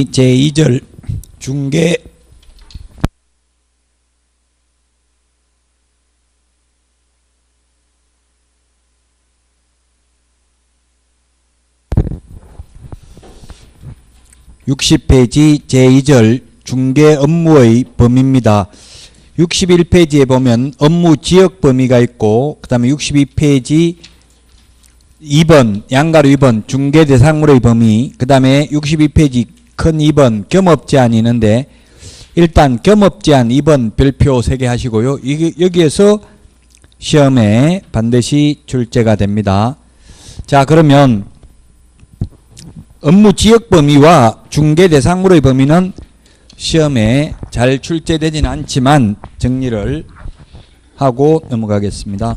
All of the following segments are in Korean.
제2절 중개 (60페이지) 제2절 중개 업무의 범위입니다. 61페이지에 보면 업무 지역 범위가 있고, 그 다음에 62페이지 2번 양가로 2번 중개 대상물의 범위, 그 다음에 62페이지 큰 2번 겸업 제한이 있는데, 일단 겸업 제한 2번 별표 3개 하시고요. 여기에서 시험에 반드시 출제가 됩니다. 자, 그러면 업무 지역 범위와 중개 대상물의 범위는 시험에 잘 출제되지는 않지만 정리를 하고 넘어가겠습니다.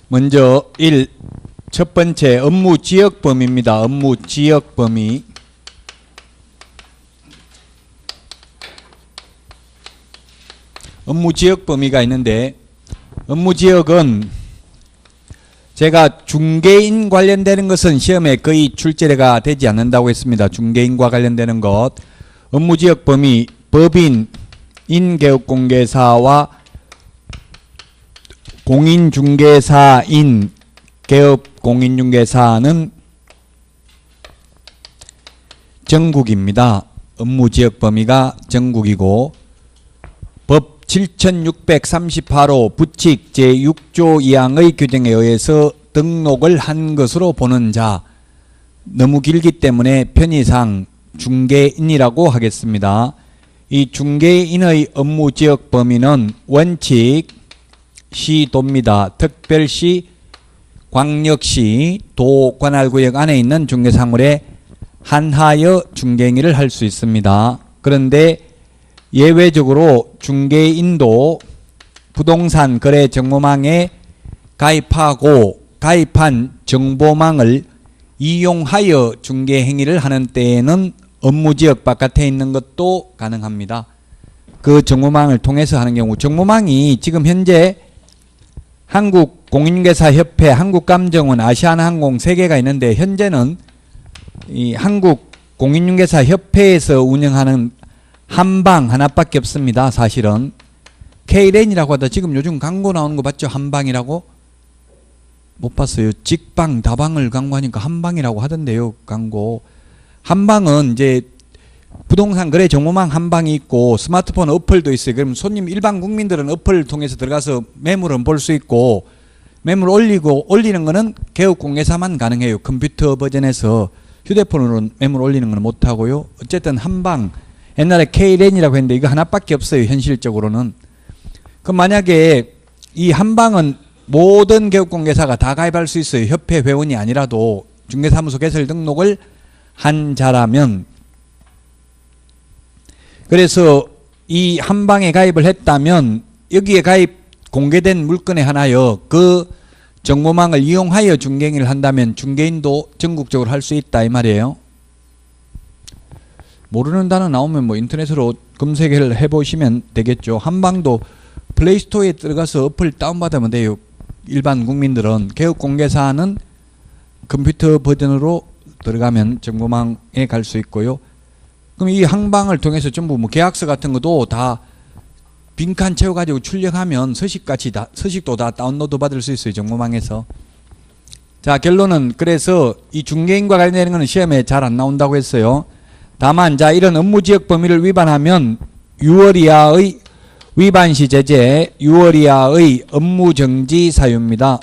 먼저 첫 번째 업무 지역 범위입니다. 업무 지역 범위. 업무 지역 범위가 있는데, 업무 지역은 제가 중개인 관련되는 것은 시험에 거의 출제가 되지 않는다고 했습니다. 중개인과 관련되는 것. 업무지역 범위, 법인, 인개업공개사와 공인중개사인 개업공인중개사는 전국입니다. 업무지역 범위가 전국이고, 법 7638호 부칙 제6조 2항의 규정에 의해서 등록을 한 것으로 보는 자, 너무 길기 때문에 편의상 중개인이라고 하겠습니다. 이 중개인의 업무지역 범위는 원칙 시도입니다. 특별시, 광역시, 도 관할구역 안에 있는 중개사물에 한하여 중개행위를 할 수 있습니다. 그런데 예외적으로 중개인도 부동산 거래 정보망에 가입하고 가입한 정보망을 이용하여 중개 행위를 하는 때에는 업무지역 바깥에 있는 것도 가능합니다. 그 정보망을 통해서 하는 경우, 정보망이 지금 현재 한국공인중개사협회, 한국감정원, 아시아나항공 3개가 있는데, 현재는 이 한국공인중개사협회에서 운영하는 한방 하나밖에 없습니다. 사실은 K랜이라고 하다 지금 요즘 광고 나오는 거 봤죠? 한방이라고? 못 봤어요. 직방, 다방을 광고하니까 한방이라고 하던데요. 광고. 한방은 이제 부동산 거래 정보망 한방이 있고, 스마트폰 어플도 있어요. 그럼 손님 일반 국민들은 어플을 통해서 들어가서 매물은 볼 수 있고, 매물 올리는 거는 개업공개사만 가능해요. 컴퓨터 버전에서. 휴대폰으로 매물 올리는 건 못하고요. 어쨌든 한방, 옛날에 K랜이라고 했는데 이거 하나밖에 없어요. 현실적으로는. 그럼 만약에 이 한방은 모든 개업공개사가 다 가입할 수 있어요. 협회 회원이 아니라도 중개사무소 개설 등록을 한 자라면. 그래서 이 한방에 가입을 했다면 여기에 공개된 물건에 한하여 그 정보망을 이용하여 중개행위를 한다면 중개인도 전국적으로 할 수 있다 이 말이에요. 모르는 단어 나오면 뭐 인터넷으로 검색을 해보시면 되겠죠. 한방도 플레이스토어에 들어가서 어플 다운받으면 돼요. 일반 국민들은. 개업공개사는 컴퓨터 버전으로 들어가면 정보망에 갈 수 있고요. 그럼 이 한방을 통해서 전부 뭐 계약서 같은 것도 다 빈칸 채워가지고 출력하면 서식도 다 다운로드 받을 수 있어요. 정보망에서. 자, 결론은 그래서 이 중개인과 관련되는 것은 시험에 잘 안 나온다고 했어요. 다만 자, 이런 업무지역 범위를 위반하면 6월 이하의 위반시 제재, 6월 이하의 업무정지 사유입니다.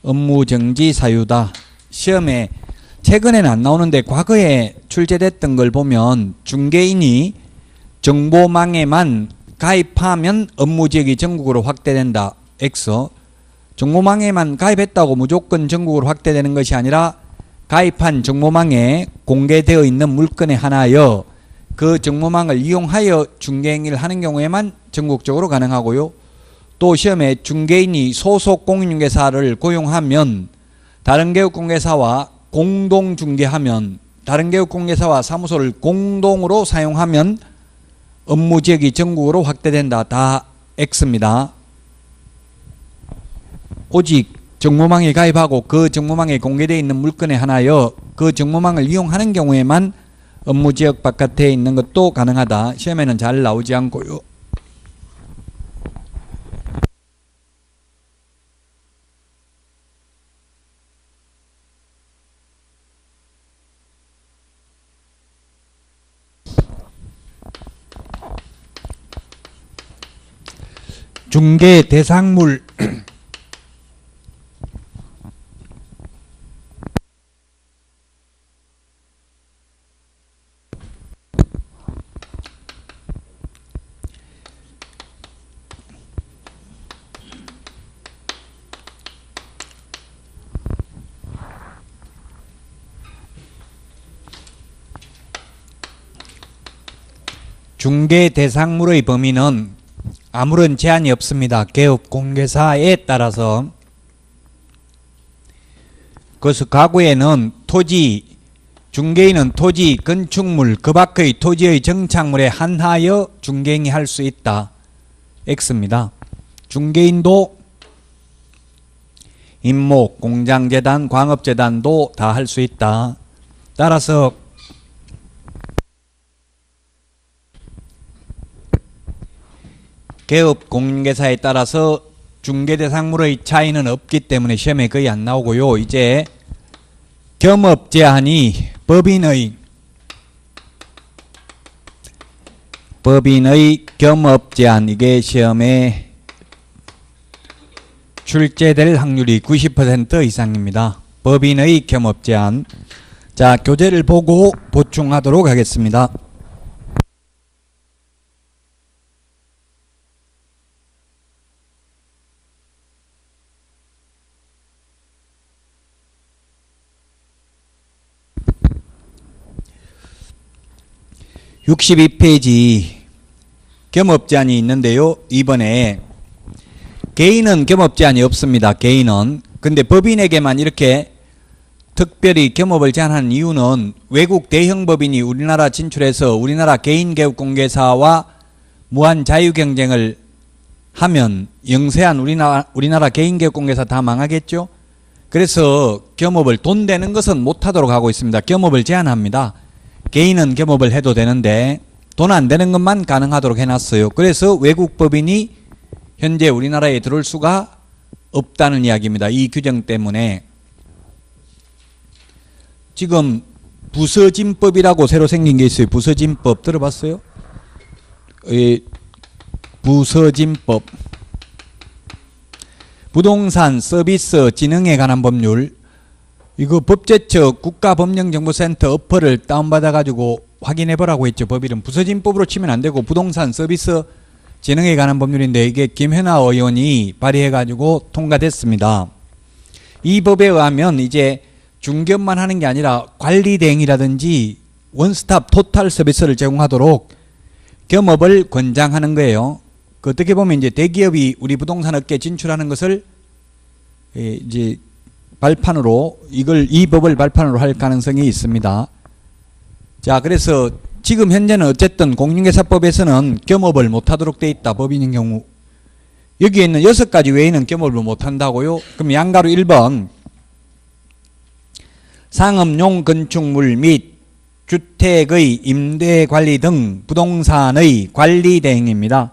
업무정지 사유다. 시험에 최근에는 안 나오는데 과거에 출제됐던 걸 보면 중개인이 정보망에만 가입하면 업무지역이 전국으로 확대된다. X. 정보망에만 가입했다고 무조건 전국으로 확대되는 것이 아니라 가입한 정보망에 공개되어 있는 물건에 한하여 그 정보망을 이용하여 중개행위를 하는 경우에만 전국적으로 가능하고요. 또 시험에 중개인이 소속 공인중개사를 고용하면 다른 개업공개사와 공동중개하면 다른 개업공개사와 사무소를 공동으로 사용하면 업무지역이 전국으로 확대된다. 다 X입니다. 오직 정보망에 가입하고 그 정보망에 공개되어 있는 물건에 한하여 그 정보망을 이용하는 경우에만 업무지역 바깥에 있는 것도 가능하다. 시험에는 잘 나오지 않고요. 중개 대상물 중개 대상물의 범위는 아무런 제한이 없습니다. 개업 공개사에 따라서. 그래서 과거에는 토지, 중개인은 토지, 건축물, 그 밖의 토지의 정착물에 한하여 중개인이 할 수 있다. X입니다. 중개인도 임목, 공장재단, 광업재단도 다 할 수 있다. 따라서 개업 공개사에 따라서 중개대상물의 차이는 없기 때문에 시험에 거의 안 나오고요. 이제 겸업 제한이 법인의 겸업 제한, 이게 시험에 출제될 확률이 90% 이상입니다. 법인의 겸업 제한. 자, 교재를 보고 보충하도록 하겠습니다. (62페이지) 겸업 제한이 있는데요. 이번에 개인은 겸업 제한이 없습니다. 개인은. 근데 법인에게만 이렇게 특별히 겸업을 제한하는 이유는 외국 대형 법인이 우리나라 진출해서 우리나라 개인개업공개사와 무한 자유경쟁을 하면 영세한 우리나라 개인개업공개사 다 망하겠죠. 그래서 겸업을, 돈 되는 것은 못하도록 하고 있습니다. 겸업을 제한합니다. 개인은 겸업을 해도 되는데 돈 안 되는 것만 가능하도록 해놨어요. 그래서 외국 법인이 현재 우리나라에 들어올 수가 없다는 이야기입니다. 이 규정 때문에. 지금 부서진법이라고 새로 생긴 게 있어요. 부서진법 들어봤어요? 부서진법. 부동산 서비스 진흥에 관한 법률. 이거 법제처 국가법령정보센터 어퍼를 다운받아 가지고 확인해 보라고 했죠. 법 이름 부서진법으로 치면 안 되고 부동산 서비스 진흥에 관한 법률인데 이게 김현아 의원이 발의해 가지고 통과됐습니다. 이 법에 의하면 이제 중개업만 하는 게 아니라 관리 대행이라든지 원스톱 토탈 서비스를 제공하도록 겸업을 권장하는 거예요. 그 어떻게 보면 이제 대기업이 우리 부동산 업계에 진출하는 것을 이제 발판으로, 이 법을 발판으로 할 가능성이 있습니다. 자, 그래서 지금 현재는 어쨌든 공인중개사법에서는 겸업을 못하도록 돼 있다. 법인인 경우. 여기에 있는 6가지 외에는 겸업을 못한다고요. 그럼 양가로 1번 상업용 건축물 및 주택의 임대관리 등 부동산의 관리 대행입니다.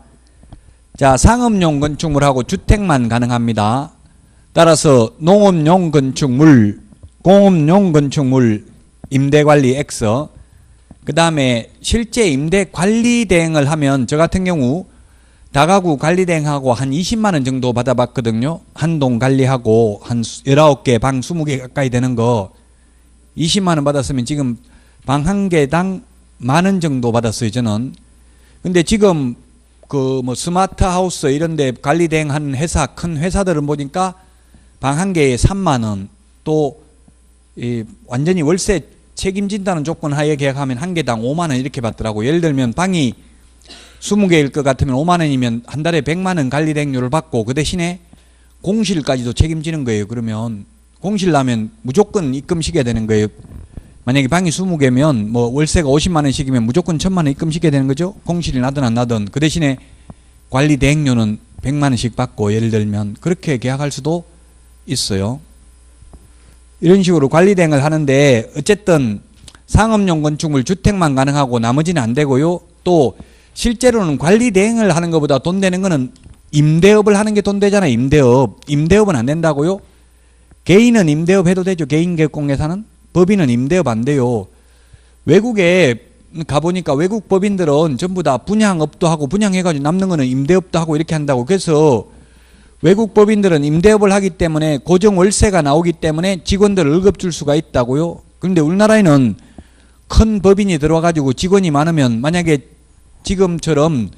자, 상업용 건축물하고 주택만 가능합니다. 따라서 농업용 건축물, 공업용 건축물 임대관리 X. 그 다음에 실제 임대관리 대행을 하면 저 같은 경우 다가구 관리 대행하고 한 20만 원 정도 받아봤거든요. 한 동 관리하고 한 19개 방 20개 가까이 되는 거 20만 원 받았으면 지금 방 한 개당 10,000원 정도 받았어요. 저는. 근데 지금 그 뭐 스마트 하우스 이런 데 관리 대행하는 회사, 큰 회사들은 보니까 방 한 개에 3만 원, 또 완전히 월세 책임진다는 조건 하에 계약하면 한 개당 5만 원 이렇게 받더라고요. 예를 들면 방이 20개일 것 같으면 5만 원이면 한 달에 100만 원 관리 대행료를 받고 그 대신에 공실까지도 책임지는 거예요. 그러면 공실 나면 무조건 입금시켜야 되는 거예요. 만약에 방이 20개면 뭐 월세가 50만 원씩이면 무조건 1,000만 원 입금시켜야 되는 거죠. 공실이 나든 안 나든. 그 대신에 관리 대행료는 100만 원씩 받고, 예를 들면 그렇게 계약할 수도 있어요. 이런 식으로 관리 대행을 하는데 어쨌든 상업용 건축물 주택만 가능하고 나머지는 안 되고요. 또 실제로는 관리 대행을 하는 것보다 돈 되는 거는 임대업을 하는 게 돈 되잖아요. 임대업은 안 된다고요. 개인은 임대업 해도 되죠. 개인 개공예산은. 법인은 임대업 안 돼요. 외국에 가보니까 외국 법인들은 전부 다 분양업도 하고 분양해가지고 남는 거는 임대업도 하고 이렇게 한다고. 그래서 외국 법인들은 임대업을 하기 때문에 고정 월세가 나오기 때문에 직원들을 월급 줄 수가 있다고요. 그런데 우리나라에는 큰 법인이 들어와가지고 직원이 많으면 만약에 지금처럼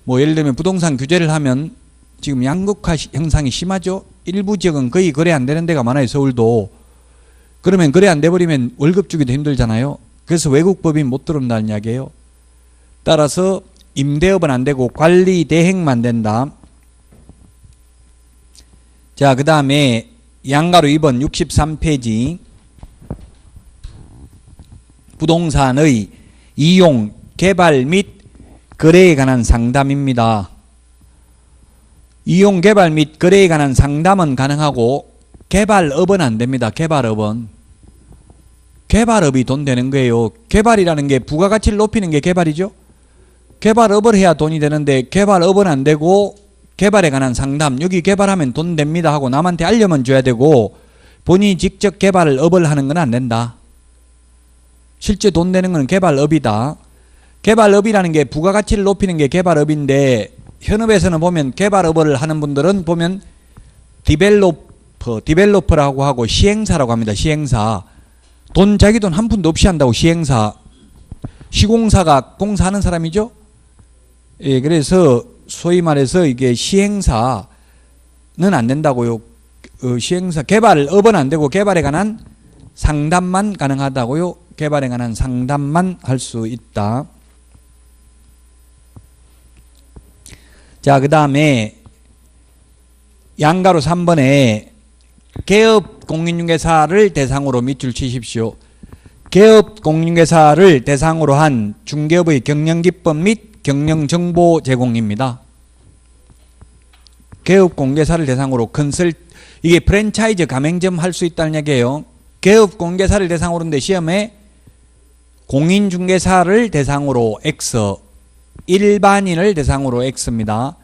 뭐 예를 들면 부동산 규제를 하면 지금 양극화 현상이 심하죠. 일부 지역은 거의 거래 안 되는 데가 많아요. 서울도. 그러면 거래 안 돼버리면 월급 주기도 힘들잖아요. 그래서 외국 법인 못 들어온다는 이야기예요. 따라서 임대업은 안 되고 관리 대행만 된다. 자, 그 다음에 양가로 2번 63페이지 부동산의 이용, 개발 및 거래에 관한 상담입니다. 이용, 개발 및 거래에 관한 상담은 가능하고 개발업은 안 됩니다. 개발업은. 개발업이 돈 되는 거예요. 개발이라는 게 부가가치를 높이는 게 개발이죠. 개발업을 해야 돈이 되는데 개발업은 안 되고 개발에 관한 상담, 여기 개발하면 돈 됩니다 하고 남한테 알려만 줘야 되고 본인이 직접 개발업을 하는 건 안 된다. 실제 돈 되는 건 개발업이다. 개발업이라는 게 부가가치를 높이는 게 개발업인데 현업에서는 보면 개발업을 하는 분들은 보면 디벨로퍼라고 하고 시행사라고 합니다. 시행사. 자기 돈 한 푼도 없이 한다고 시행사. 시공사가 공사하는 사람이죠. 예, 그래서 소위 말해서 이게 시행사는 안 된다고요. 시행사, 개발업은 안 되고 개발에 관한 상담만 가능하다고요. 개발에 관한 상담만 할 수 있다. 자, 그 다음에 양가로 3번에 개업 공인중개사를 대상으로 밑줄 치십시오. 개업 공인중개사를 대상으로 한 중개업의 경영기법 및 경영정보 제공입니다. 개업 공개사를 대상으로 이게 프랜차이즈 가맹점 할 수 있다는 얘기예요. 개업 공개사를 대상으로인데 시험에 공인중개사를 대상으로 X, 일반인을 대상으로 X입니다.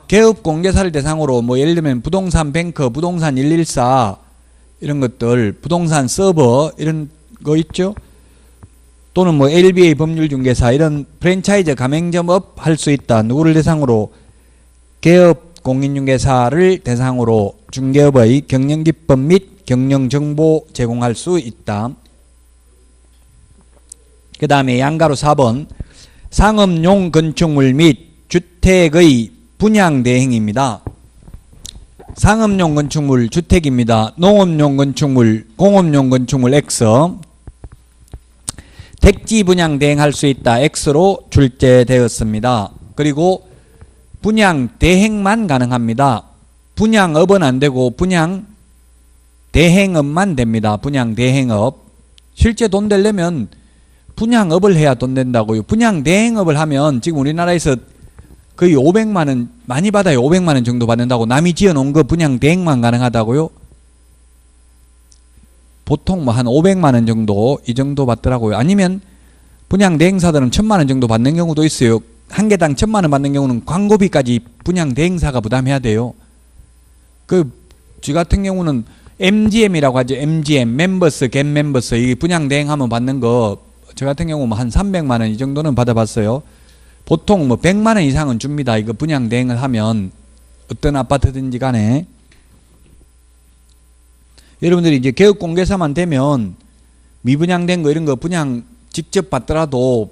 개업 공개사를 대상으로 뭐 예를 들면 부동산 뱅크, 부동산 114 이런 것들, 부동산 서버 이런 거 있죠. 또는 뭐 LBA 법률중개사 이런 프랜차이즈 가맹점업 할 수 있다. 누구를 대상으로? 개업 공인중개사를 대상으로 중개업의 경영기법 및 경영정보 제공할 수 있다. 그 다음에 양가로 4번 상업용 건축물 및 주택의 분양대행입니다. 상업용 건축물 주택입니다. 농업용 건축물, 공업용 건축물 X. 택지 분양 대행할 수 있다. X로 출제되었습니다. 그리고 분양 대행만 가능합니다. 분양업은 안 되고 분양 대행업만 됩니다. 분양 대행업. 실제 돈 되려면 분양업을 해야 돈 된다고요. 분양 대행업을 하면 지금 우리나라에서 거의 500만 원 많이 받아요. 500만 원 정도 받는다고. 남이 지어놓은 거 분양 대행만 가능하다고요. 보통 뭐 한 500만 원 정도 이 정도 받더라고요. 아니면 분양 대행사들은 1000만 원 정도 받는 경우도 있어요. 한 개당 1000만 원 받는 경우는 광고비까지 분양 대행사가 부담해야 돼요. 저 같은 경우는 MGM이라고 하죠. MGM, 멤버스, 겟 멤버스. 이 분양 대행하면 받는 거 저 같은 경우 뭐 한 300만 원 이 정도는 받아봤어요. 보통 뭐 100만 원 이상은 줍니다. 이거 분양 대행을 하면 어떤 아파트든지 간에. 여러분들이 이제 개업 공개사만 되면 미분양된 거 이런 거 분양 직접 받더라도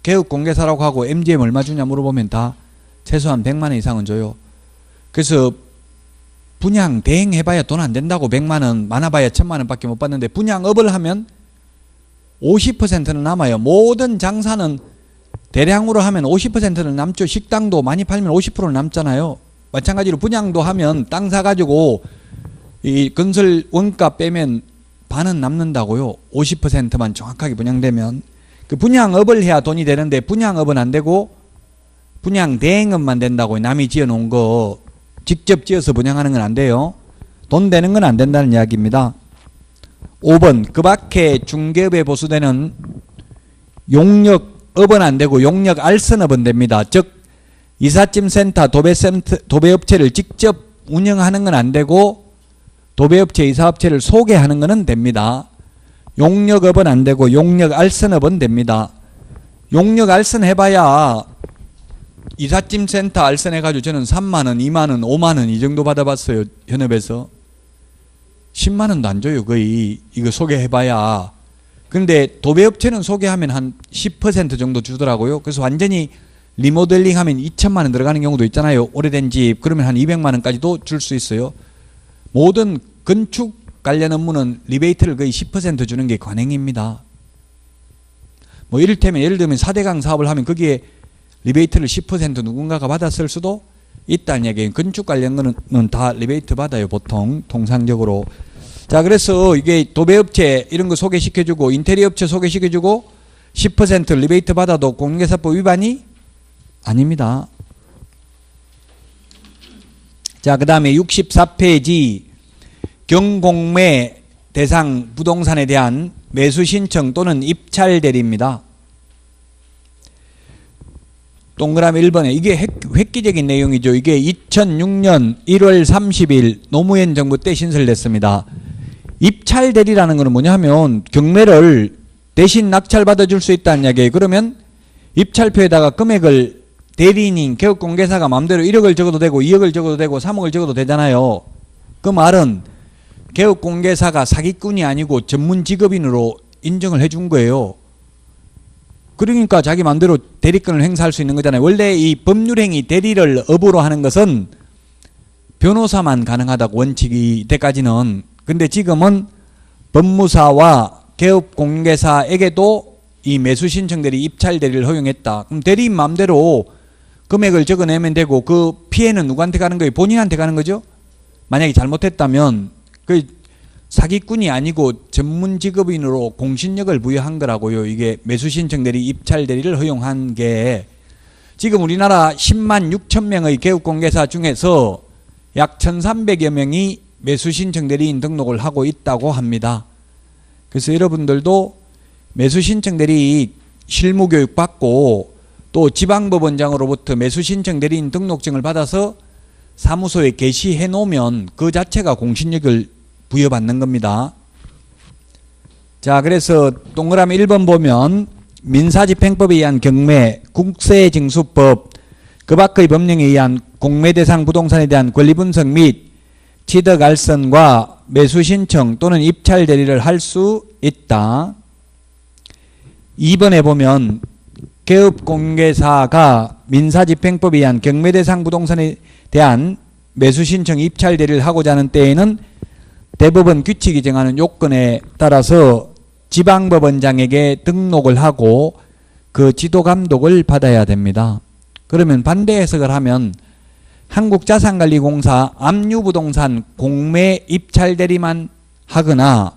개업 공개사라고 하고 MGM 얼마 주냐 물어보면 다 최소한 100만 원 이상은 줘요. 그래서 분양 대행 해봐야 돈 안 된다고 100만 원, 많아봐야 1000만 원밖에 못 받는데 분양업을 하면 50%는 남아요. 모든 장사는 대량으로 하면 50%는 남죠. 식당도 많이 팔면 50%는 남잖아요. 마찬가지로 분양도 하면 땅 사가지고 이 건설 원가 빼면 반은 남는다고요. 50%만 정확하게 분양되면. 그 분양업을 해야 돈이 되는데 분양업은 안 되고 분양 대행업만 된다고요. 남이 지어놓은 거 직접 지어서 분양하는 건 안 돼요. 돈 되는 건 안 된다는 이야기입니다. 5번 그 밖에 중개업에 보수되는 용역업은 안 되고 용역 알선업은 됩니다. 즉 이삿짐센터, 도배업체를 직접 운영하는 건 안 되고 도배업체, 이사업체를 소개하는 것은 됩니다. 용역업은 안 되고 용역 알선업은 됩니다. 용역 알선 해봐야 이삿짐센터 알선 해가지고 저는 3만원, 2만원, 5만원 이 정도 받아봤어요. 현업에서 10만원도 안 줘요. 거의 이거 소개해봐야. 근데 도배업체는 소개하면 한 10% 정도 주더라고요. 그래서 완전히 리모델링 하면 2천만원 들어가는 경우도 있잖아요. 오래된 집 그러면 한 200만원까지도 줄 수 있어요. 모든 건축 관련 업무는 리베이트를 거의 10% 주는 게 관행입니다. 뭐 이를테면 예를 들면 4대강 사업을 하면 거기에 리베이트를 10% 누군가가 받았을 수도 있다는 얘기예요. 건축 관련 거는 다 리베이트 받아요. 보통 통상적으로. 자, 그래서 이게 도배업체 이런 거 소개시켜주고 인테리어 업체 소개시켜주고 10% 리베이트 받아도 공개사법 위반이 아닙니다. 자, 그 다음에 64페이지 경공매 대상 부동산에 대한 매수 신청 또는 입찰 대리입니다. 동그라미 1번에 이게 획기적인 내용이죠. 이게 2006년 1월 30일 노무현 정부 때 신설됐습니다. 입찰 대리라는 것은 뭐냐 하면 경매를 대신 낙찰받아 줄 수 있다는 이야기예요. 그러면 입찰표에다가 금액을 대리인인 개업공개사가 마음대로 1억을 적어도 되고 2억을 적어도 되고 3억을 적어도 되잖아요. 그 말은 개업공개사가 사기꾼이 아니고 전문 직업인으로 인정을 해준 거예요. 그러니까 자기 마음대로 대리권을 행사할 수 있는 거잖아요. 원래 이 법률행위 대리를 업으로 하는 것은 변호사만 가능하다고 원칙이 때까지는. 근데 지금은 법무사와 개업공개사에게도 이 매수신청 대리, 입찰 대리를 허용했다. 그럼 대리인 마음대로 금액을 적어내면 되고 그 피해는 누구한테 가는 거예요? 본인한테 가는 거죠. 만약에 잘못했다면 그 사기꾼이 아니고 전문 직업인으로 공신력을 부여한 거라고요. 이게 매수신청 대리, 입찰 대리를 허용한 게 지금 우리나라 10만 6천 명의 개업공개사 중에서 약 1,300여 명이 매수신청 대리인 등록을 하고 있다고 합니다. 그래서 여러분들도 매수신청 대리 실무교육 받고 또 지방법원장으로부터 매수신청 대리인 등록증을 받아서 사무소에 게시해 놓으면 그 자체가 공신력을 부여받는 겁니다. 자, 그래서 동그라미 1번 보면 민사집행법에 의한 경매, 국세징수법, 그 밖의 법령에 의한 공매대상 부동산에 대한 권리분석 및 취득알선과 매수신청 또는 입찰 대리를 할 수 있다. 2번에 보면 개업공개사가 민사집행법에 의한 경매대상 부동산에 대한 매수신청, 입찰 대리를 하고자 하는 때에는 대법원 규칙이 정하는 요건에 따라서 지방법원장에게 등록을 하고 그 지도감독을 받아야 됩니다. 그러면 반대 해석을 하면 한국자산관리공사 압류부동산 공매 입찰 대리만 하거나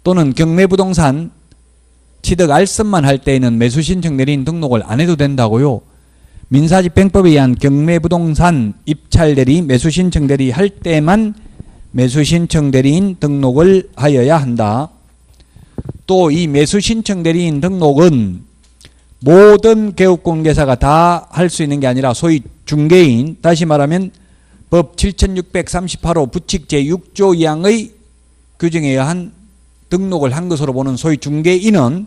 또는 경매부동산 취득 알선만 할 때에는 매수신청 대리인 등록을 안 해도 된다고요. 민사집행법에 의한 경매부동산 입찰 대리, 매수신청 대리 할 때만 매수신청 대리인 등록을 하여야 한다. 또 이 매수신청 대리인 등록은 모든 개업공개사가 다 할 수 있는 게 아니라 소위 중개인, 다시 말하면 법 7638호 부칙 제6조 2항의 규정에 의한 등록을 한 것으로 보는 소위 중개인은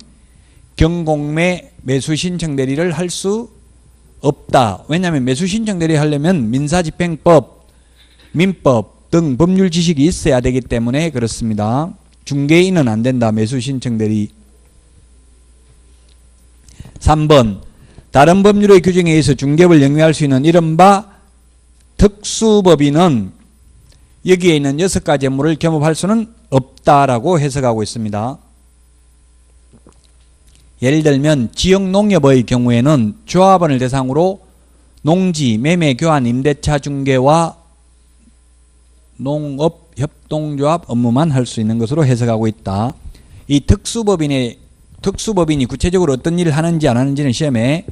경공매 매수신청 대리를 할 수 없다. 왜냐하면 매수신청 대리 하려면 민사집행법, 민법 등 법률 지식이 있어야 되기 때문에 그렇습니다. 중개인은 안 된다. 매수신청 대리. 3번 다른 법률의 규정에 의해서 중개업을 영위할 수 있는 이른바 특수법인은 여기에 있는 6가지 업무를 겸업할 수는 없다라고 해석하고 있습니다. 예를 들면 지역농협의 경우에는 조합원을 대상으로 농지, 매매, 교환, 임대차 중개와 농업 협동조합 업무만 할 수 있는 것으로 해석하고 있다. 이 특수법인이 구체적으로 어떤 일을 하는지 안 하는지는 시험에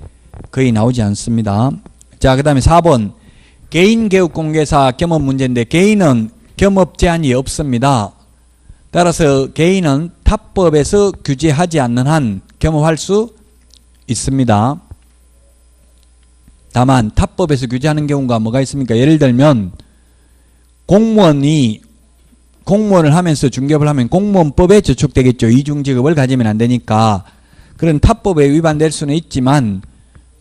거의 나오지 않습니다. 자, 그 다음에 4번 개인 개업공개사 겸업 문제인데 개인은 겸업 제한이 없습니다. 따라서 개인은 타법에서 규제하지 않는 한 겸업할 수 있습니다. 다만 타법에서 규제하는 경우가 뭐가 있습니까? 예를 들면 공무원을 하면서 중개업을 하면 공무원법에 저촉되겠죠. 이중직업을 가지면 안 되니까. 그런 타법에 위반될 수는 있지만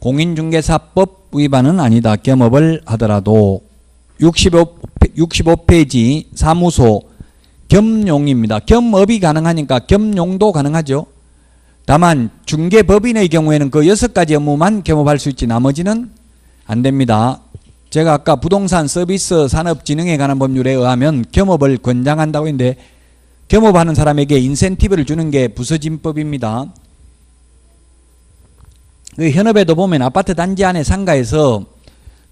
공인중개사법 위반은 아니다. 겸업을 하더라도. 65페이지 사무소 겸용입니다. 겸업이 가능하니까 겸용도 가능하죠. 다만 중개법인의 경우에는 그 6가지 업무만 겸업할 수 있지 나머지는 안 됩니다. 제가 아까 부동산 서비스 산업진흥에 관한 법률에 의하면 겸업을 권장한다고 했는데 겸업하는 사람에게 인센티브를 주는 게 부서진법입니다. 그 현업에도 보면 아파트 단지 안에 상가에서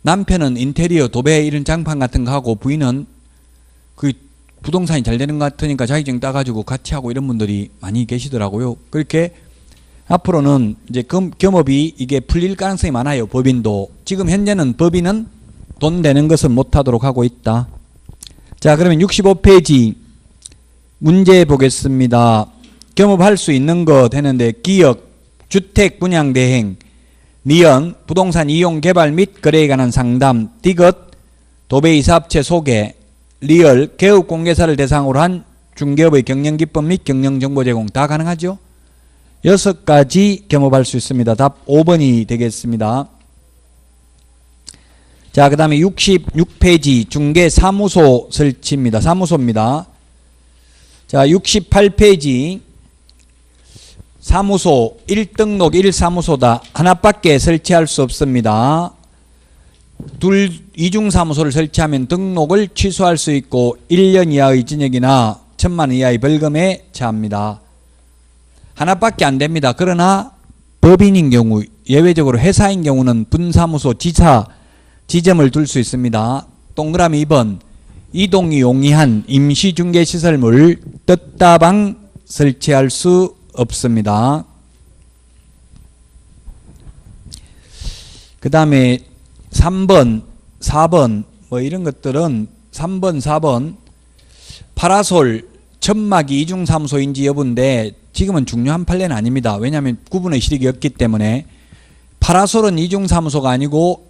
남편은 인테리어, 도배 이런 장판 같은 거 하고 부인은 그 부동산이 잘 되는 것 같으니까 자격증 따가지고 같이 하고 이런 분들이 많이 계시더라고요. 그렇게 앞으로는 이제 겸업이 이게 풀릴 가능성이 많아요. 법인도. 지금 현재는 법인은 돈 되는 것은 못하도록 하고 있다. 자, 그러면 65페이지 문제 보겠습니다. 겸업할 수 있는 것 했는데 기역, 주택 분양 대행, 니은, 부동산 이용 개발 및 거래에 관한 상담, 디귿, 도배이사업체 소개, 리얼, 개업공개사를 대상으로 한 중개업의 경영기법 및 경영정보 제공 다 가능하죠? 6가지 겸업할 수 있습니다. 답 5번이 되겠습니다. 자, 그 다음에 66페이지 중개사무소 설치입니다. 사무소입니다. 자, 68페이지 사무소 1등록 1사무소다. 하나밖에 설치할 수 없습니다. 이중사무소를 설치하면 등록을 취소할 수 있고 1년 이하의 징역이나 1,000만 원 이하의 벌금에 처합니다. 하나밖에 안 됩니다. 그러나 법인인 경우, 예외적으로 회사인 경우는 분사무소, 지점을 둘 수 있습니다. 동그라미 2번 이동이 용이한 임시중개시설물 뜻다방 설치할 수 없습니다. 그 다음에 3번, 4번 뭐 이런 것들은 3번, 4번 파라솔 천막이 이중사무소인지 여부인데 지금은 중요한 판례는 아닙니다. 왜냐하면 구분의 실익이 없기 때문에. 파라솔은 이중사무소가 아니고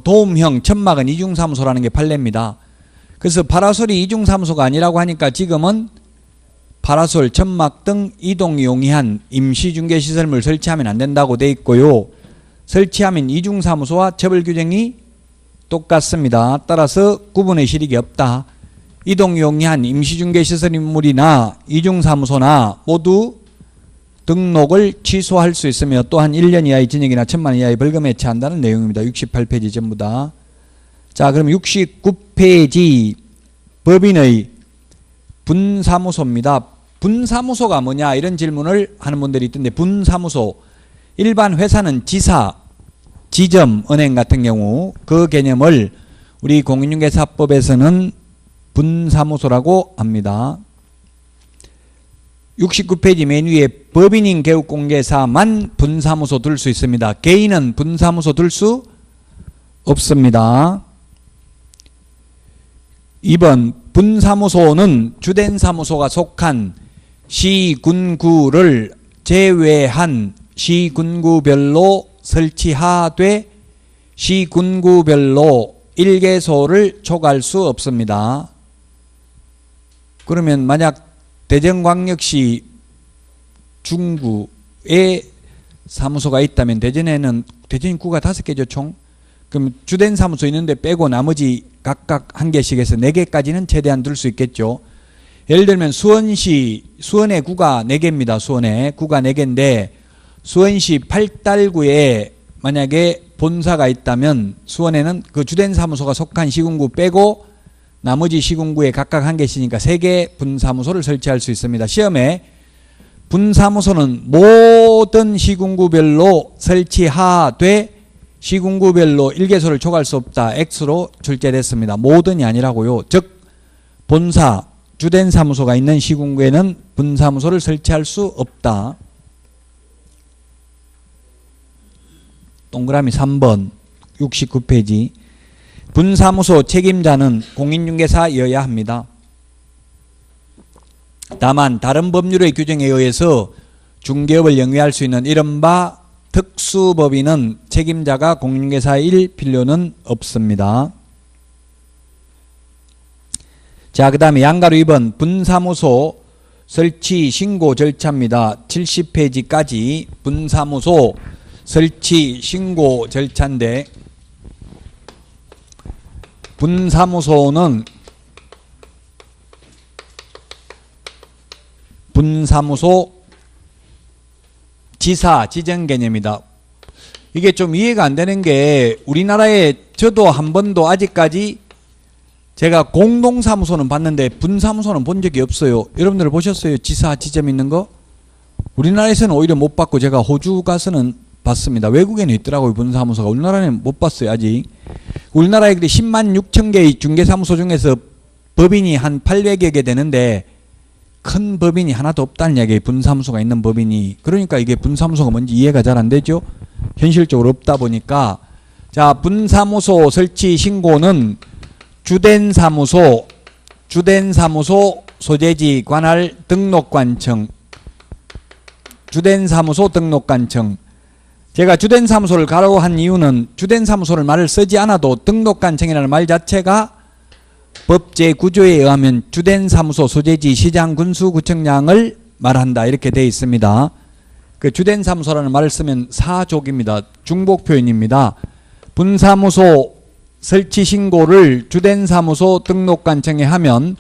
도움형 천막은 이중사무소라는 게 판례입니다. 그래서 파라솔이 이중사무소가 아니라고 하니까 지금은 파라솔, 천막 등 이동이 용이한 임시중개시설물 설치하면 안 된다고 돼 있고요. 설치하면 이중사무소와 처벌규정이 똑같습니다. 따라서 구분의 실익이 없다. 이동이 용이한 임시중개시설물이나 이중사무소나 모두 등록을 취소할 수 있으며 또한 1년 이하의 징역이나 1,000만 원 이하의 벌금에 처한다는 내용입니다. 68페이지 전부 다. 자, 그럼 69페이지 법인의 분사무소입니다. 분사무소가 뭐냐 이런 질문을 하는 분들이 있던데 분사무소 일반 회사는 지사, 지점, 은행 같은 경우 그 개념을 우리 공인중개사법에서는 분사무소라고 합니다. 69페이지 맨 위에 법인인 개업공개사만 분사무소 둘 수 있습니다. 개인은 분사무소 둘 수 없습니다. 2번 분사무소는 주된 사무소가 속한 시군구를 제외한 시군구별로 설치하되 시군구별로 1개소를 촉할 수 없습니다. 그러면 만약 대전광역시 중구에 사무소가 있다면 대전구가 5개죠 총. 그럼 주된 사무소 있는데 빼고 나머지 각각 1개씩 해서 4개까지는 최대한 둘 수 있겠죠. 예를 들면 수원의 구가 4개입니다. 수원에 구가 4개인데 수원시 8달구에 만약에 본사가 있다면 수원에는 그 주된 사무소가 속한 시군구 빼고 나머지 시군구에 각각 1개씩이니까 3개 분사무소를 설치할 수 있습니다. 시험에 분사무소는 모든 시군구별로 설치하되 시군구별로 1개소를 촉할 수 없다. X로 출제됐습니다. 모든이 아니라고요. 즉 본사, 주된 사무소가 있는 시군구에는 분사무소를 설치할 수 없다. 동그라미 3번 69페이지 분사무소 책임자는 공인중개사여야 합니다. 다만 다른 법률의 규정에 의해서 중개업을 영위할 수 있는 이른바 특수법인은 책임자가 공인중개사일 필요는 없습니다. 자, 그 다음에 양가로 2번 분사무소 설치 신고 절차입니다. 70페이지까지 분사무소 설치 신고 절차인데, 분사무소 지사 지정 개념이다. 이게 좀 이해가 안 되는 게, 우리나라에 저도 한 번도 아직까지 제가 공동사무소는 봤는데 분사무소는 본 적이 없어요. 여러분들 보셨어요? 지사 지점 있는 거? 우리나라에서는 오히려 못 봤고, 제가 호주 가서는 봤습니다. 외국에는 있더라고요, 분사무소가. 우리나라는 못 봤어요, 아직. 우리나라에 10만 6천 개의 중개사무소 중에서 법인이 한 800여 개 되는데 큰 법인이 하나도 없다는 이야기예요. 분사무소가 있는 법인이. 그러니까 이게 분사무소가 뭔지 이해가 잘 안 되죠. 현실적으로 없다 보니까. 자, 분사무소 설치 신고는 주된 사무소 소재지 관할 등록관청, 주된 사무소 등록관청. 제가 주된 사무소를 가로 한 이유는, 주된 사무소를 말을 쓰지 않아도 등록관청이라는 말 자체가 법제 구조에 의하면 주된 사무소 소재지 시장 군수구청장을 말한다, 이렇게 되어 있습니다. 그 주된 사무소라는 말을 쓰면 사족입니다. 중복 표현입니다. 분사무소 설치 신고를 주된 사무소 등록관청에 하면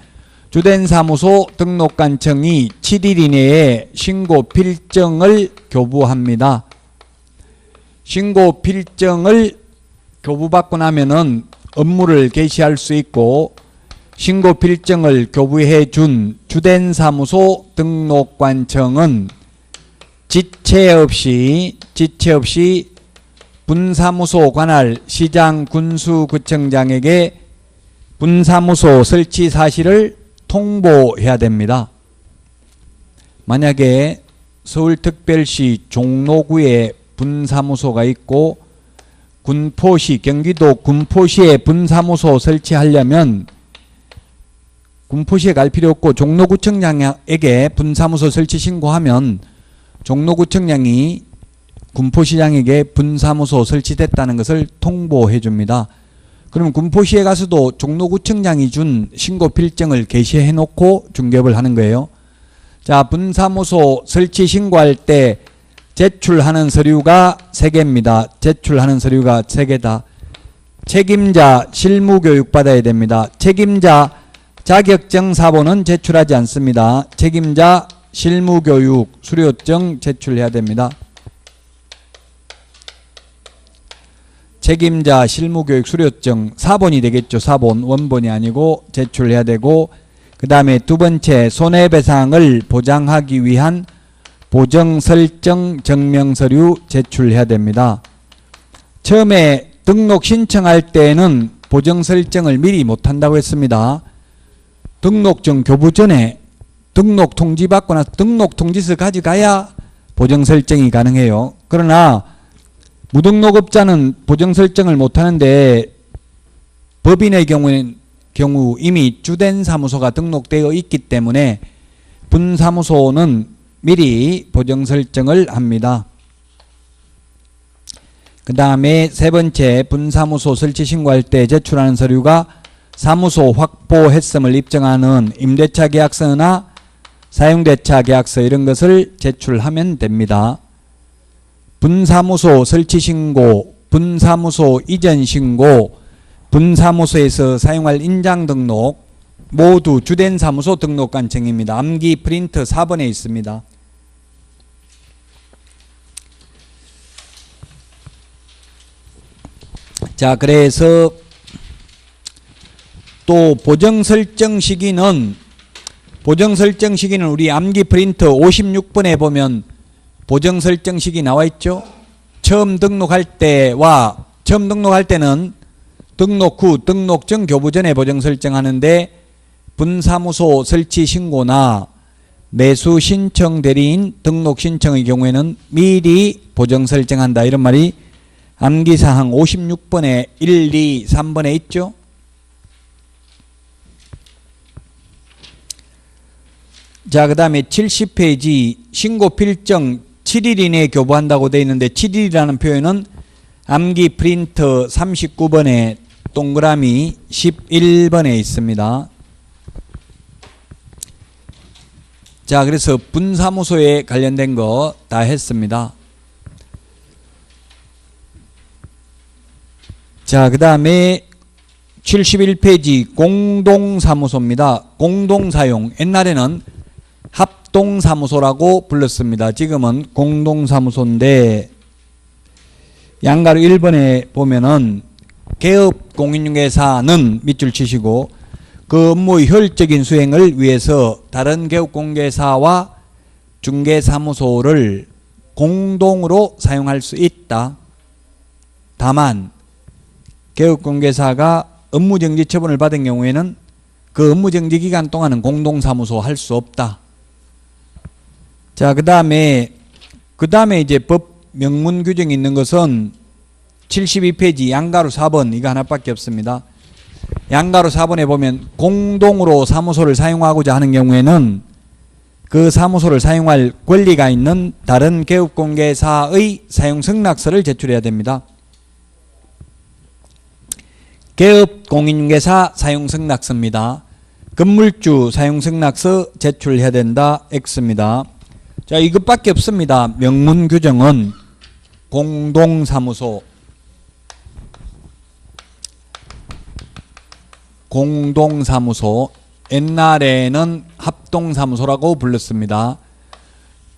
주된 사무소 등록관청이 7일 이내에 신고 필정을 교부합니다. 신고 필정을 교부받고 나면은 업무를 개시할 수 있고, 신고 필정을 교부해 준 주된 사무소 등록관청은 지체 없이 분사무소 관할 시장 군수구청장에게 분사무소 설치 사실을 통보해야 됩니다. 만약에 서울특별시 종로구에 분사무소가 있고 경기도 군포시에 분사무소 설치하려면 군포시에 갈 필요 없고 종로구청장에게 분사무소 설치 신고하면 종로구청장이 군포시장에게 분사무소 설치됐다는 것을 통보해 줍니다. 그러면 군포시에 가서도 종로구청장이 준 신고 필정을 게시해 놓고 중개업을 하는 거예요. 자, 분사무소 설치 신고할 때 제출하는 서류가 3개입니다. 제출하는 서류가 3개다. 책임자 실무교육 받아야 됩니다. 책임자 자격증 사본은 제출하지 않습니다. 책임자 실무교육 수료증 제출해야 됩니다. 책임자 실무교육 수료증 사본이 되겠죠. 사본, 원본이 아니고 제출해야 되고, 그 다음에 두 번째, 손해배상을 보장하기 위한 보정설정 증명서류 제출해야 됩니다. 처음에 등록 신청할 때는 보정설정을 미리 못한다고 했습니다. 등록증 교부 전에 등록 통지 받고 나서 등록 통지서 가져가야 보정설정이 가능해요. 그러나 무등록업자는 보정설정을 못하는데, 법인의 경우 이미 주된 사무소가 등록되어 있기 때문에 분사무소는 미리 보정설정을 합니다. 그 다음에 세 번째, 분사무소 설치 신고할 때 제출하는 서류가 사무소 확보했음을 입증하는 임대차 계약서나 사용대차 계약서, 이런 것을 제출하면 됩니다. 분사무소 설치 신고, 분사무소 이전 신고, 분사무소에서 사용할 인장 등록 모두 주된 사무소 등록관청입니다. 암기 프린트 4번에 있습니다. 자, 그래서 또 보정설정 시기는 우리 암기 프린트 56번에 보면 보정설정 시기 나와 있죠. 처음 등록할 때는 등록 후 등록 전 교부 전에 보정설정하는데, 분사무소 설치 신고나 매수 신청 대리인 등록 신청의 경우에는 미리 보정설정한다, 이런 말이 암기사항 56번에 1, 2, 3번에 있죠. 자, 그 다음에 70페이지 신고 필정 7일 이내에 교부한다고 되어 있는데 7일이라는 표현은 암기 프린트 39번에 동그라미 11번에 있습니다. 자, 그래서 분사무소에 관련된 거 다 했습니다. 자, 그 다음에 71페이지 공동사무소입니다. 공동사용. 옛날에는 합동사무소라고 불렀습니다. 지금은 공동사무소인데 양가로 1번에 보면은 개업 공인중개사는 밑줄 치시고 그 업무의 효율적인 수행을 위해서 다른 개업공개사와 중개사무소를 공동으로 사용할 수 있다. 다만 개업공개사가 업무정지 처분을 받은 경우에는 그 업무정지 기간 동안은 공동사무소 할 수 없다. 자, 그 다음에 이제 법 명문 규정이 있는 것은 72페이지 양가로 4번 이거 하나밖에 없습니다. 양가로 4번에 보면 공동으로 사무소를 사용하고자 하는 경우에는 그 사무소를 사용할 권리가 있는 다른 개업공개사의 사용승낙서를 제출해야 됩니다. 개업공인중개사 사용승낙서입니다. 건물주 사용승낙서 제출해야 된다. X입니다. 자, 이것밖에 없습니다. 명문 규정은 공동사무소, 옛날에는 합동사무소라고 불렀습니다.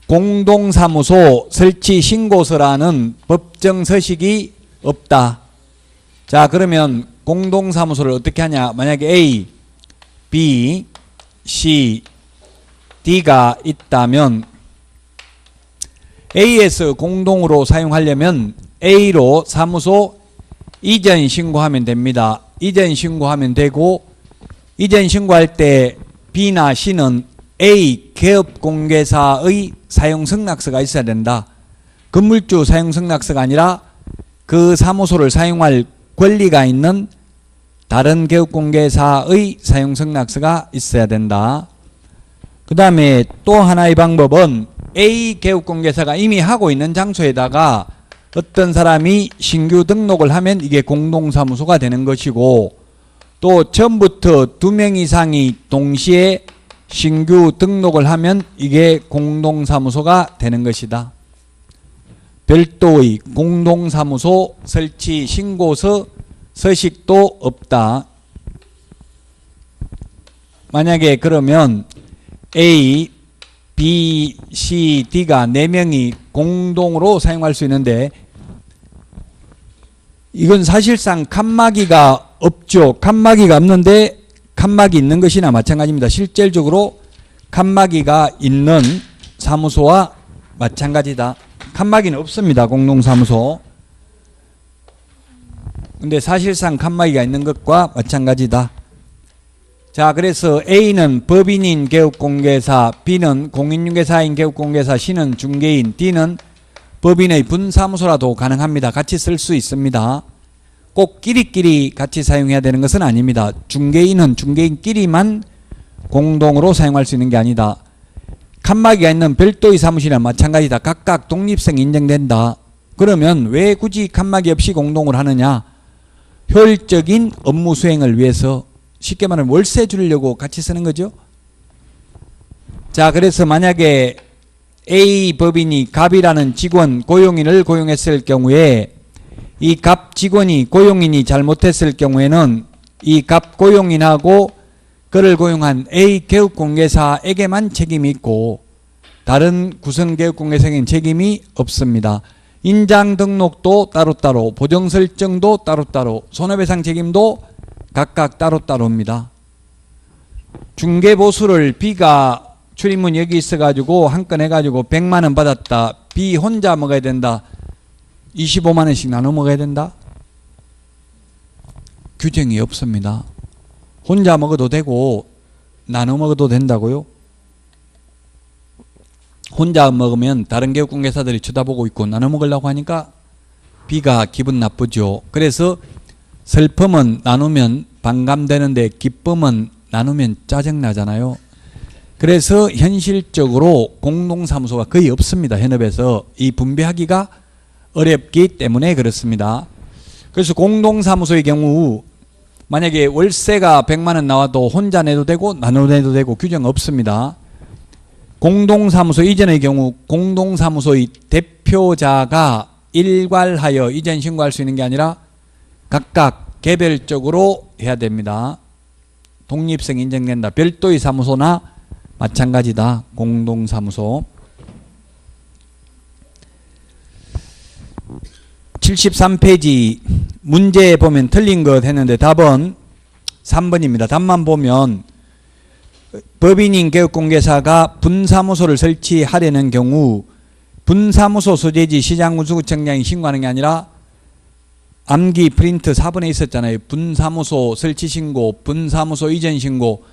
공동사무소 설치 신고서라는 법정 서식이 없다. 자, 그러면 공동사무소를 어떻게 하냐? 만약에 A, B, C, D가 있다면 A에서 공동으로 사용하려면 A로 사무소 이전 신고하면 됩니다. 이전 신고하면 되고 이전 신고할 때 B나 C는 A 개업공개사의 사용승낙서가 있어야 된다. 건물주 사용승낙서가 아니라 그 사무소를 사용할 권리가 있는 다른 개업공개사의 사용승낙서가 있어야 된다. 그 다음에 또 하나의 방법은 A 개업공개사가 이미 하고 있는 장소에다가 어떤 사람이 신규 등록을 하면 이게 공동사무소가 되는 것이고 또 처음부터 2명 이상이 동시에 신규 등록을 하면 이게 공동사무소가 되는 것이다. 별도의 공동사무소 설치 신고서 서식도 없다. 만약에 그러면 A, B, C, D가 4명이 공동으로 사용할 수 있는데 이건 사실상 칸막이가 없죠. 칸막이가 없는데 칸막이 있는 것이나 마찬가지입니다. 실질적으로 칸막이가 있는 사무소와 마찬가지다. 칸막이는 없습니다. 공동사무소. 근데 사실상 칸막이가 있는 것과 마찬가지다. 자, 그래서 A는 법인인 개업공개사, B는 공인중개사인 개업공개사, C는 중개인, D는 법인의 분사무소라도 가능합니다. 같이 쓸 수 있습니다. 꼭 끼리끼리 같이 사용해야 되는 것은 아닙니다. 중개인은 중개인끼리만 공동으로 사용할 수 있는 게 아니다. 칸막이가 있는 별도의 사무실이나 마찬가지다. 각각 독립성이 인정된다. 그러면 왜 굳이 칸막이 없이 공동을 하느냐? 효율적인 업무 수행을 위해서, 쉽게 말하면 월세 주려고 같이 쓰는 거죠. 자, 그래서 만약에 A 법인이 갑이라는 직원, 고용인을 고용했을 경우에 이 갑 직원이 고용인이 잘못했을 경우에는 이 갑 고용인하고 그를 고용한 A 개업공개사에게만 책임이 있고 다른 구성 개업공개사에게는 책임이 없습니다. 인장 등록도 따로따로, 보정 설정도 따로따로, 손해배상 책임도 각각 따로따로입니다. 중개보수를 B가 출입문 여기 있어가지고 한 건 해가지고 100만 원 받았다. B 혼자 먹어야 된다. 25만 원씩 나눠 먹어야 된다. 규정이 없습니다. 혼자 먹어도 되고 나눠 먹어도 된다고요? 혼자 먹으면 다른 개업공개사들이 쳐다보고 있고 나눠 먹으려고 하니까 B가 기분 나쁘죠. 그래서 슬픔은 나누면 반감되는데 기쁨은 나누면 짜증나잖아요. 그래서 현실적으로 공동사무소가 거의 없습니다. 현업에서 이 분배하기가 어렵기 때문에 그렇습니다. 그래서 공동사무소의 경우 만약에 월세가 100만 원 나와도 혼자 내도 되고 나눠 내도 되고 규정 없습니다. 공동사무소 이전의 경우 공동사무소의 대표자가 일괄하여 이전 신고할 수 있는 게 아니라 각각 개별적으로 해야 됩니다. 독립성 인정된다. 별도의 사무소나 마찬가지다. 공동사무소. 73페이지 문제에 보면 틀린 것 했는데 답은 3번입니다. 답만 보면 법인인 개업공개사가 분사무소를 설치하려는 경우 분사무소 소재지 시장군수구청장이 신고하는 게 아니라 암기 프린트 4번에 있었잖아요. 분사무소 설치 신고, 분사무소 이전 신고,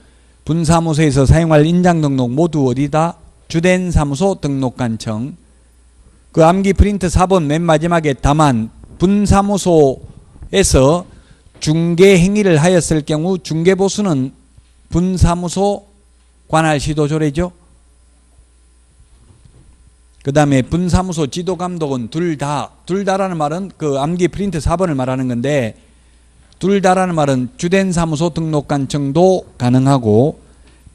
분사무소에서 사용할 인장 등록 모두 어디다? 주된 사무소 등록관청. 그 암기 프린트 4번 맨 마지막에 다만 분사무소에서 중개 행위를 하였을 경우 중개보수는 분사무소 관할 시도조례죠. 그 다음에 분사무소 지도감독은 둘 다라는 말은 그 암기 프린트 4번을 말하는 건데 둘 다라는 말은 주된 사무소 등록관청도 가능하고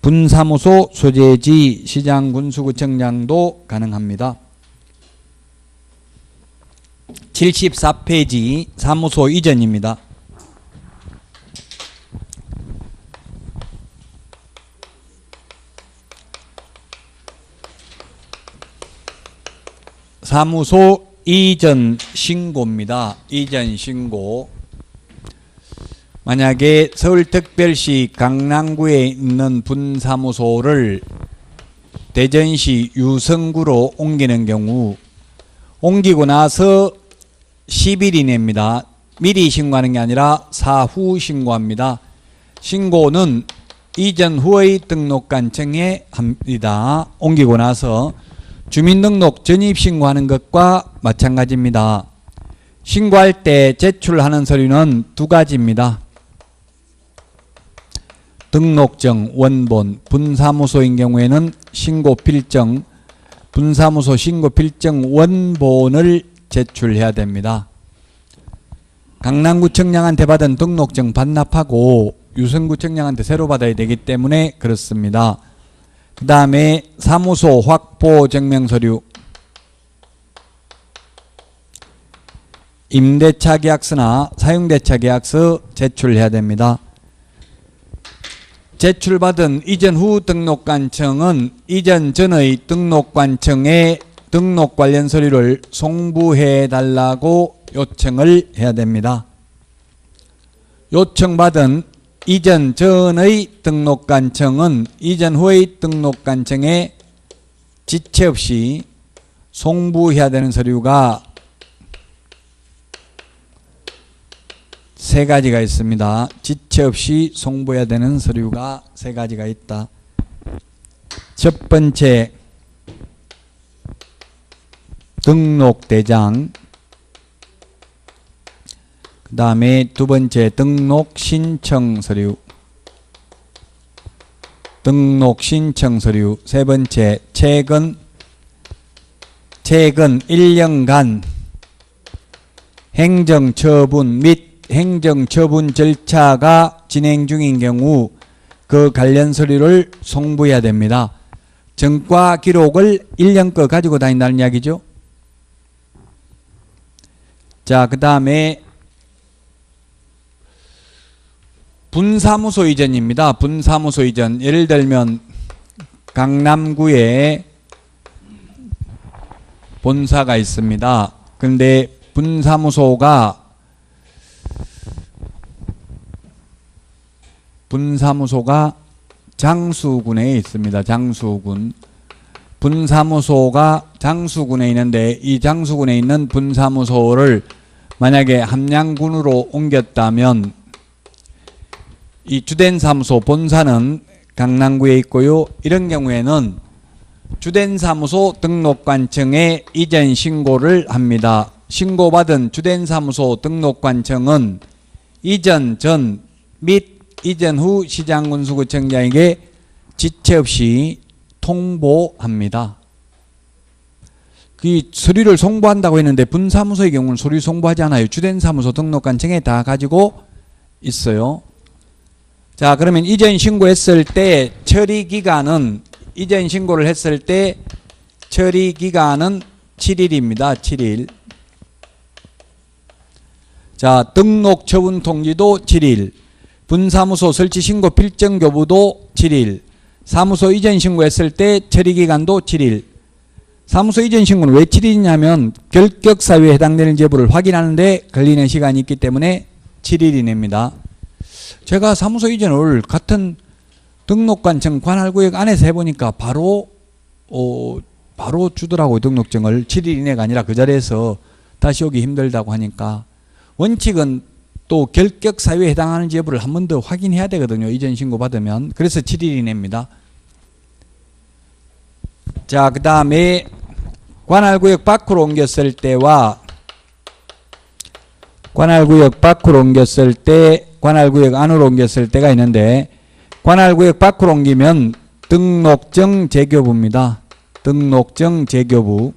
분사무소 소재지 시장군수구청장도 가능합니다. 74페이지 사무소 이전입니다. 사무소 이전 신고입니다. 이전 신고. 만약에 서울특별시 강남구에 있는 분사무소를 대전시 유성구로 옮기는 경우 옮기고 나서 10일 이내입니다. 미리 신고하는 게 아니라 사후 신고합니다. 신고는 이전 후의 등록관청에 합니다. 옮기고 나서 주민등록 전입 신고하는 것과 마찬가지입니다. 신고할 때 제출하는 서류는 두 가지입니다. 등록증 원본, 분사무소인 경우에는 신고필증, 분사무소 신고필증 원본을 제출해야 됩니다. 강남구청장한테 받은 등록증 반납하고 유성구청장한테 새로 받아야 되기 때문에 그렇습니다. 그 다음에 사무소 확보 증명서류, 임대차 계약서나 사용대차 계약서 제출해야 됩니다. 제출받은 이전 후 등록관청은 이전 전의 등록관청에 등록 관련 서류를 송부해 달라고 요청을 해야 됩니다. 요청받은 이전 전의 등록관청은 이전 후의 등록관청에 지체 없이 송부해야 되는 서류가 세 가지가 있습니다. 지체 없이 송부해야 되는 서류가 세 가지가 있다. 첫 번째, 등록대장. 그 다음에 두 번째, 등록신청서류. 등록신청서류. 세 번째, 최근 1년간 행정처분 및 행정처분 절차가 진행 중인 경우 그 관련 서류를 송부해야 됩니다. 전과 기록을 1년 거 가지고 다닌다는 이야기죠. 자, 그 다음에 분사무소 이전입니다. 분사무소 이전. 예를 들면 강남구에 본사가 있습니다. 그런데 분사무소가 장수군에 있습니다. 장수군. 분사무소가 장수군에 있는데 이 장수군에 있는 분사무소를 만약에 함양군으로 옮겼다면 이 주된 사무소 본사는 강남구에 있고요. 이런 경우에는 주된 사무소 등록관청에 이전 신고를 합니다. 신고받은 주된 사무소 등록관청은 이전 전 및 이전 후 시장군수구청장에게 지체 없이 통보합니다. 그 서류를 송부한다고 했는데 분사무소의 경우는 서류 송부하지 않아요. 주된 사무소 등록관청에 다 가지고 있어요. 자, 그러면 이전 신고했을 때 처리 기간은 이전 신고를 했을 때 처리 기간은 7일입니다. 7일. 자, 등록 처분 통지도 7일. 분사무소 설치 신고 필정 교부도 7일. 사무소 이전 신고했을 때 처리 기간도 7일. 사무소 이전 신고는 왜 7일이냐면 결격 사유에 해당되는 제보를 확인하는데 걸리는 시간이 있기 때문에 7일이 냅니다. 제가 사무소 이전을 같은 등록관청 관할구역 안에서 해보니까 바로 주더라고요. 등록증을 7일 이내가 아니라 그 자리에서 다시 오기 힘들다고 하니까 원칙은 또 결격 사유에 해당하는 제보를 한 번 더 확인해야 되거든요. 이전 신고 받으면. 그래서 7일 이내입니다. 자, 그 다음에 관할구역 밖으로 옮겼을 때와 관할구역 밖으로 옮겼을 때, 관할구역 안으로 옮겼을 때가 있는데 관할구역 밖으로 옮기면 등록증 재교부입니다. 등록증 재교부.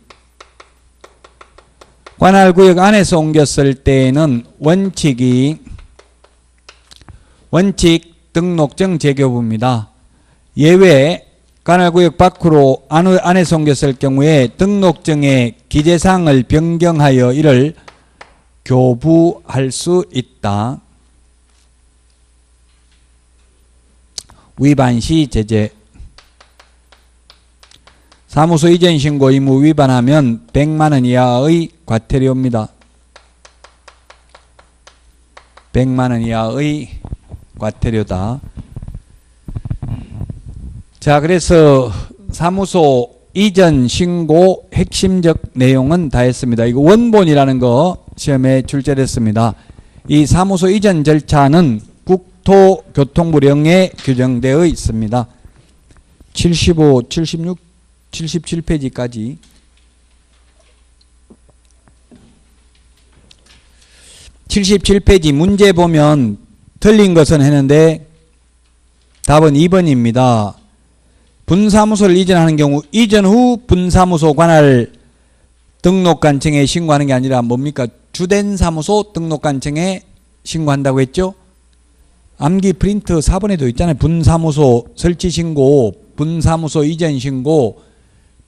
관할구역 안에서 옮겼을 때에는 원칙 등록증 재교부입니다. 예외 관할구역 밖으로 안에서 옮겼을 경우에 등록증의 기재사항을 변경하여 이를 교부할 수 있다. 위반 시 제재. 사무소 이전 신고 의무 위반하면 100만 원 이하의 과태료입니다. 100만 원 이하의 과태료다. 자, 그래서 사무소 이전 신고 핵심적 내용은 다 했습니다. 이거 원본이라는 거 시험에 출제됐습니다. 이 사무소 이전 절차는 국토교통부령에 규정되어 있습니다. 75, 76, 77페이지까지. 77페이지 문제 보면 틀린 것은 했는데 답은 2번입니다. 분사무소를 이전하는 경우 이전 후 분사무소 관할 등록관청에 신고하는 게 아니라 뭡니까? 주된 사무소 등록관청에 신고한다고 했죠? 암기 프린트 4번에도 있잖아요. 분사무소 설치 신고, 분사무소 이전 신고,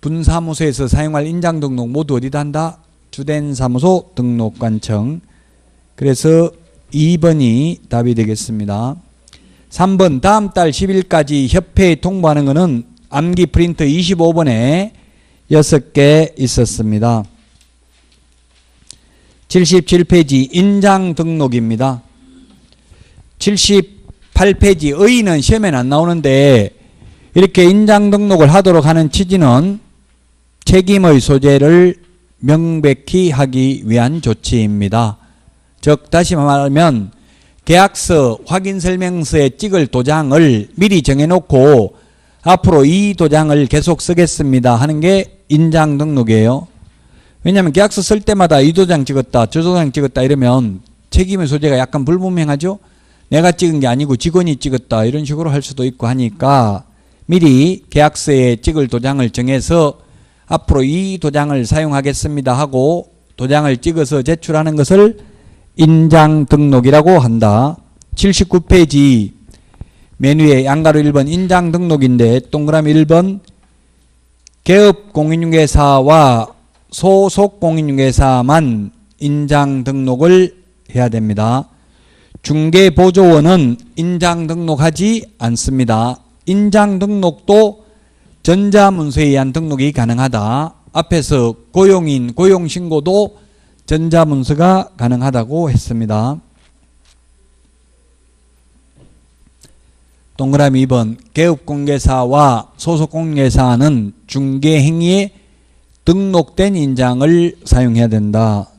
분사무소에서 사용할 인장 등록 모두 어디다 한다? 주된 사무소 등록관청. 그래서 2번이 답이 되겠습니다. 3번 다음 달 10일까지 협회에 통보하는 것은 암기 프린트 25번에 6개 있었습니다. 77페이지 인장 등록입니다. 78페이지 의의는 시험에는 안 나오는데 이렇게 인장 등록을 하도록 하는 취지는 책임의 소재를 명백히 하기 위한 조치입니다. 즉 다시 말하면 계약서 확인설명서에 찍을 도장을 미리 정해놓고 앞으로 이 도장을 계속 쓰겠습니다 하는 게 인장 등록이에요. 왜냐하면 계약서 쓸 때마다 이 도장 찍었다 저 도장 찍었다 이러면 책임의 소재가 약간 불분명하죠. 내가 찍은 게 아니고 직원이 찍었다 이런 식으로 할 수도 있고 하니까 미리 계약서에 찍을 도장을 정해서 앞으로 이 도장을 사용하겠습니다 하고 도장을 찍어서 제출하는 것을 인장 등록이라고 한다. 79페이지 메뉴에 양가로 1번 인장 등록인데 동그라미 1번 개업 공인중개사와 소속 공인중개사만 인장 등록을 해야 됩니다. 중개보조원은 인장 등록하지 않습니다. 인장 등록도 전자문서에 의한 등록이 가능하다. 앞에서 고용인 고용신고도 전자문서가 가능하다고 했습니다. 동그라미 2번 개업공개사와 소속공개사는 중개행위에 등록된 인장을 사용해야 된다.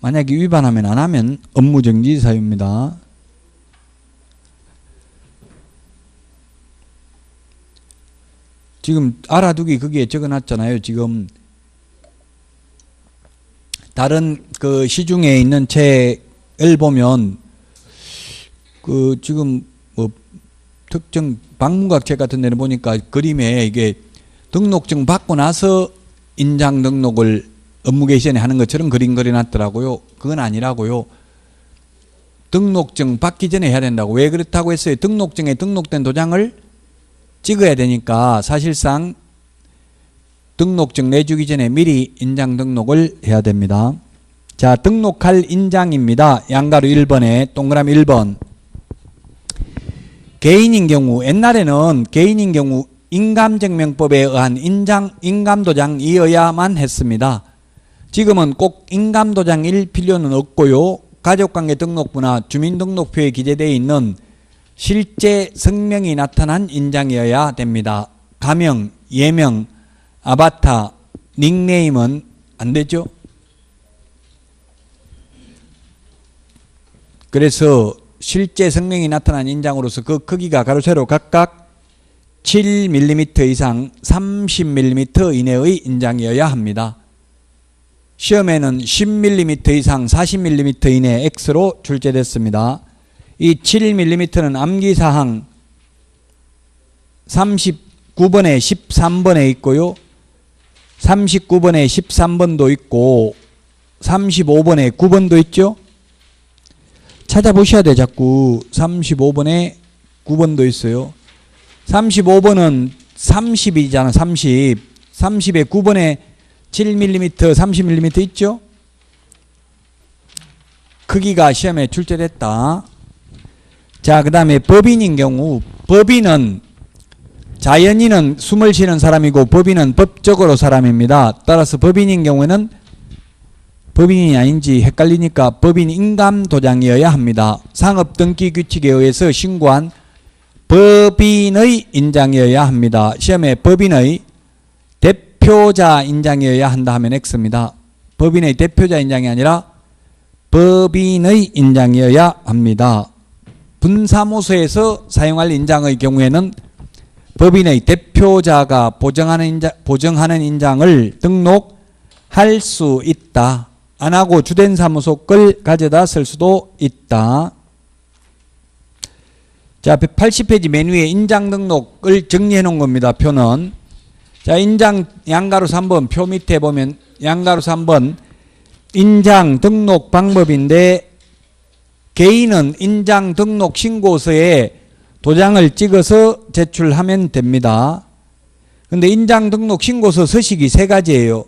만약에 위반하면 안 하면 업무정지 사유입니다. 지금 알아두기 거기에 적어놨잖아요. 지금 다른 그 시중에 있는 책을 보면 그 지금 뭐 특정 방문각 책 같은 데는 보니까 그림에 이게 등록증 받고 나서 인장 등록을 업무 개시 전에 하는 것처럼 그림 그려놨더라고요. 그건 아니라고요. 등록증 받기 전에 해야 된다고. 왜 그렇다고 했어요? 등록증에 등록된 도장을 찍어야 되니까 사실상 등록증 내주기 전에 미리 인장 등록을 해야 됩니다. 자, 등록할 인장입니다. 양가로 1번에 동그라미 1번. 개인인 경우, 옛날에는 개인인 경우 인감증명법에 의한 인감도장이어야만 했습니다. 지금은 꼭 인감도장일 필요는 없고요. 가족관계 등록부나 주민등록표에 기재되어 있는 실제 성명이 나타난 인장이어야 됩니다. 가명, 예명, 아바타, 닉네임은 안 되죠. 그래서 실제 성명이 나타난 인장으로서 그 크기가 가로 세로 각각 7mm 이상 30mm 이내의 인장이어야 합니다. 시험에는 10mm 이상 40mm 이내 X로 출제됐습니다. 이 7mm는 암기사항 39번에 13번에 있고요. 39번에 13번도 있고 35번에 9번도 있죠. 찾아보셔야 돼. 자꾸 35번에 9번도 있어요. 35번은 30이잖아. 30. 30에 9번에 7mm, 30mm 있죠. 크기가 시험에 출제됐다. 자, 그 다음에 법인인 경우, 법인은 자연인은 숨을 쉬는 사람이고 법인은 법적으로 사람입니다. 따라서 법인인 경우에는 법인이 아닌지 헷갈리니까 법인 인감도장이어야 합니다. 상업등기규칙에 의해서 신고한 법인의 인장이어야 합니다. 시험에 법인의 대표자 인장이어야 한다 하면 X입니다. 법인의 대표자 인장이 아니라 법인의 인장이어야 합니다. 분사무소에서 사용할 인장의 경우에는 법인의 대표자가 보정하는 인장을 등록할 수 있다. 안 하고 주된 사무소 걸 가져다 쓸 수도 있다. 자, 180페이지 맨 위에 인장 등록을 정리해 놓은 겁니다. 표는. 자, 인장 양가로 3번 표 밑에 보면 양가로 3번 인장 등록 방법인데 개인은 인장 등록 신고서에 도장을 찍어서 제출하면 됩니다. 근데 인장 등록 신고서 서식이 세 가지예요.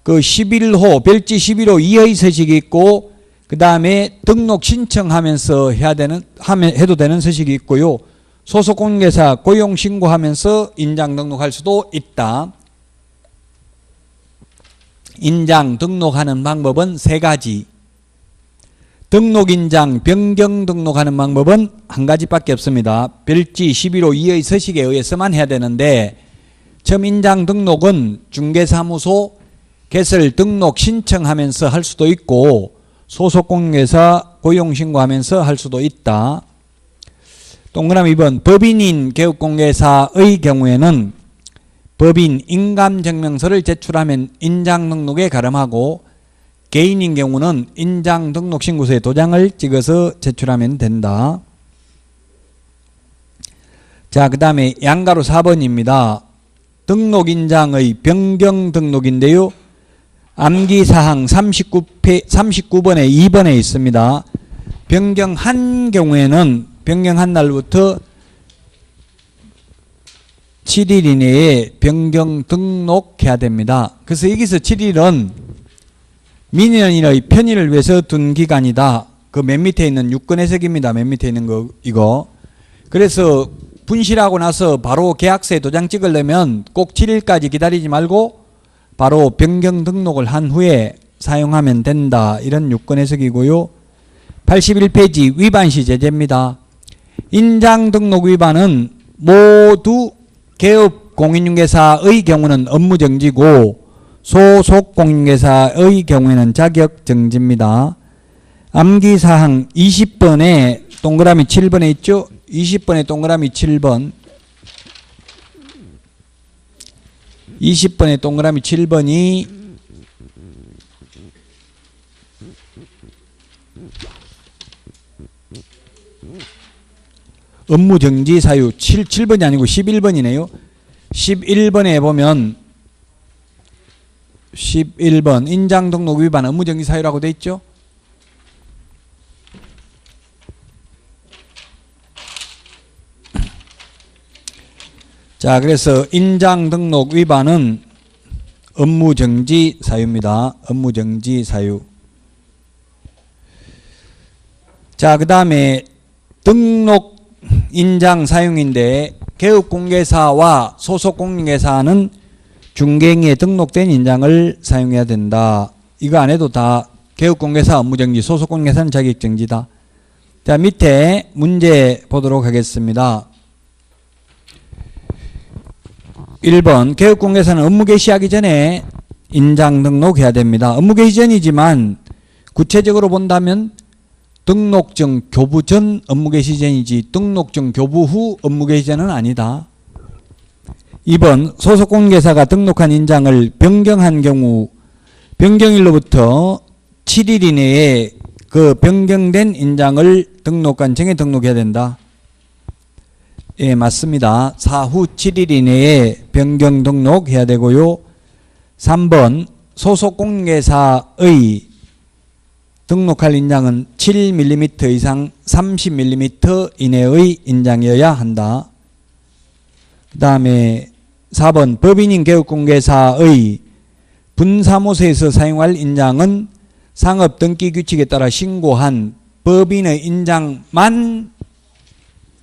그 11호, 별지 11호 이의 서식이 있고, 그 다음에 등록 신청하면서 해도 되는 서식이 있고요. 소속공개사 고용 신고하면서 인장 등록할 수도 있다. 인장 등록하는 방법은 세 가지. 등록인장 변경 등록하는 방법은 한 가지밖에 없습니다. 별지 11호 이의 서식에 의해서만 해야 되는데, 처음 인장 등록은 중개사무소 개설 등록 신청하면서 할 수도 있고 소속공개사 고용신고하면서 할 수도 있다. 동그라미 2번 법인인 개업공개사의 경우에는 법인 인감증명서를 제출하면 인장 등록에 가름하고 개인인 경우는 인장 등록 신고서에 도장을 찍어서 제출하면 된다. 자, 그 다음에 양가로 4번입니다. 등록인장의 변경 등록인데요. 암기사항 39번에 2번에 있습니다. 변경한 경우에는 변경한 날부터 7일 이내에 변경 등록해야 됩니다. 그래서 여기서 7일은 민원인의 편의를 위해서 둔 기간이다. 그 맨 밑에 있는 유권 해석입니다. 맨 밑에 있는 거 이거. 그래서 분실하고 나서 바로 계약서에 도장 찍으려면 꼭 7일까지 기다리지 말고 바로 변경 등록을 한 후에 사용하면 된다. 이런 유권 해석이고요. 81페이지 위반 시 제재입니다. 인장 등록 위반은 모두 개업 공인중개사의 경우는 업무정지고 소속 공인중개사의 경우에는 자격정지입니다. 암기사항 20번에 동그라미 7번에 있죠. 20번에 동그라미 7번 20번에 동그라미 7번이 업무정지 사유 7번이 아니고 11번이네요. 11번에 보면 11번 인장등록 위반 업무정지 사유라고 돼 있죠. 자, 그래서 인장등록 위반은 업무정지 사유입니다. 업무정지 사유. 자, 그 다음에 등록 인장 사용인데 개업공개사와 소속공개사는 중개행위에 등록된 인장을 사용해야 된다. 이거 안 해도 다 개업공개사 업무정지, 소속공개사는 자격정지다. 자, 밑에 문제 보도록 하겠습니다. 1번 개업공개사는 업무 개시하기 전에 인장 등록해야 됩니다. 업무 개시 전이지만 구체적으로 본다면 등록증 교부 전 업무 개시 전이지 등록증 교부 후 업무 개시 전은 아니다. 2번 소속공개사가 등록한 인장을 변경한 경우 변경일로부터 7일 이내에 그 변경된 인장을 등록관청에 등록해야 된다. 예, 맞습니다. 사후 7일 이내에 변경 등록해야 되고요. 3번 소속공개사의 등록할 인장은 7mm 이상 30mm 이내의 인장이어야 한다. 그 다음에 4번 법인인 개업공개사의 분사무소에서 사용할 인장은 상업등기규칙에 따라 신고한 법인의 인장만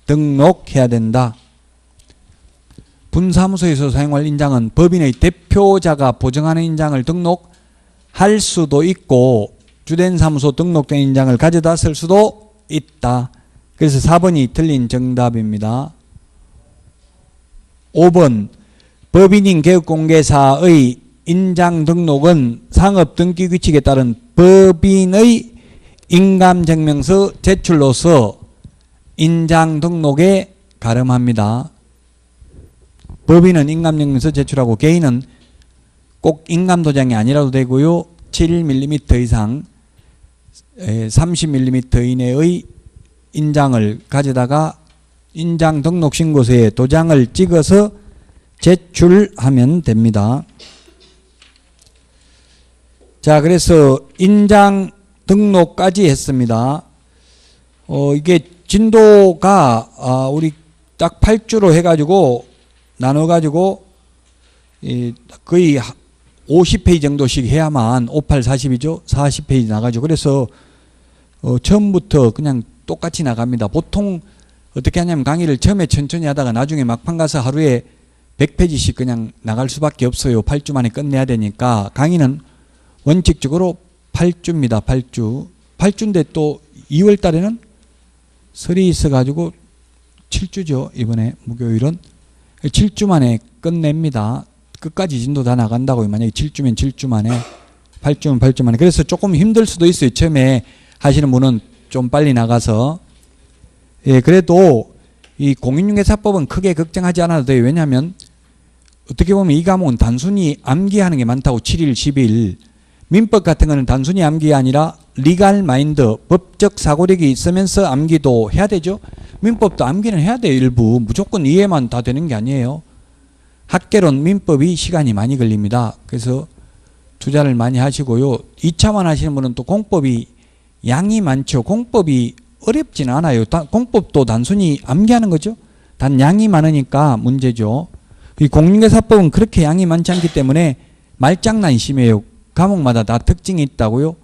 등록해야 된다. 분사무소에서 사용할 인장은 법인의 대표자가 보증하는 인장을 등록할 수도 있고 주된 사무소 등록된 인장을 가져다 쓸 수도 있다. 그래서 4번이 틀린 정답입니다. 5번 법인인 개업공개사의 인장 등록은 상업등기규칙에 따른 법인의 인감증명서 제출로서 인장 등록에 가름합니다. 법인은 인감증명서 제출하고 개인은 꼭 인감도장이 아니라도 되고요. 7mm 이상 30mm 이내의 인장을 가져다가 인장 등록 신고서에 도장을 찍어서 제출하면 됩니다. 자, 그래서 인장 등록까지 했습니다. 이게 진도가 우리 딱 8주로 해가지고 나눠가지고 거의 50페이지 정도씩 해야만 58, 40이죠. 40페이지 나가죠. 그래서 처음부터 그냥 똑같이 나갑니다. 보통 어떻게 하냐면 강의를 처음에 천천히 하다가 나중에 막판 가서 하루에 100페이지씩 그냥 나갈 수밖에 없어요. 8주 만에 끝내야 되니까. 강의는 원칙적으로 8주입니다. 8주. 8주인데 또 2월 달에는 설이 있어가지고 7주죠. 이번에 목요일은. 7주 만에 끝냅니다. 끝까지 진도 다 나간다고요. 만약에 7주면 7주 만에, 8주면 8주 만에. 그래서 조금 힘들 수도 있어요. 처음에 하시는 분은 좀 빨리 나가서. 예, 그래도 이 공인중개사법은 크게 걱정하지 않아도 돼요. 왜냐하면 어떻게 보면 이 과목은 단순히 암기하는 게 많다고 7일, 10일. 민법 같은 거는 단순히 암기가 아니라 리갈 마인드, 법적 사고력이 있으면서 암기도 해야 되죠. 민법도 암기는 해야 돼요. 일부. 무조건 이해만 다 되는 게 아니에요. 학개론 민법이 시간이 많이 걸립니다. 그래서 투자를 많이 하시고요. 2차만 하시는 분은 또 공법이 양이 많죠. 공법이 어렵지는 않아요. 공법도 단순히 암기하는 거죠. 단 양이 많으니까 문제죠. 이 공인중개사법은 그렇게 양이 많지 않기 때문에 말장난이 심해요. 과목마다 다 특징이 있다고요.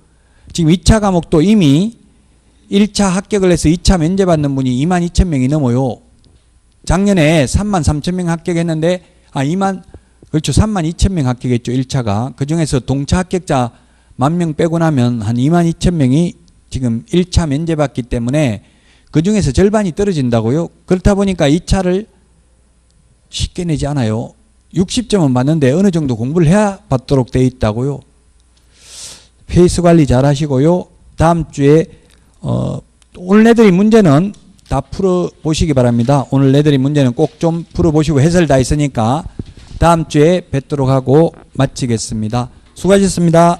지금 2차 과목도 이미 1차 합격을 해서 2차 면제받는 분이 22,000명이 넘어요. 작년에 33,000명 합격했는데 32,000명 합격했죠. 1차가. 그중에서 동차 합격자 10,000명 빼고 나면 한 22,000명이 지금 1차 면제받기 때문에 그중에서 절반이 떨어진다고요. 그렇다 보니까 2차를 쉽게 내지 않아요. 60점은 받는데 어느 정도 공부를 해야 받도록 되어 있다고요. 페이스 관리 잘 하시고요. 다음 주에 오늘 내드린 문제는 다 풀어보시기 바랍니다. 오늘 내드린 문제는 꼭 좀 풀어보시고 해설 다 있으니까 다음 주에 뵙도록 하고 마치겠습니다. 수고하셨습니다.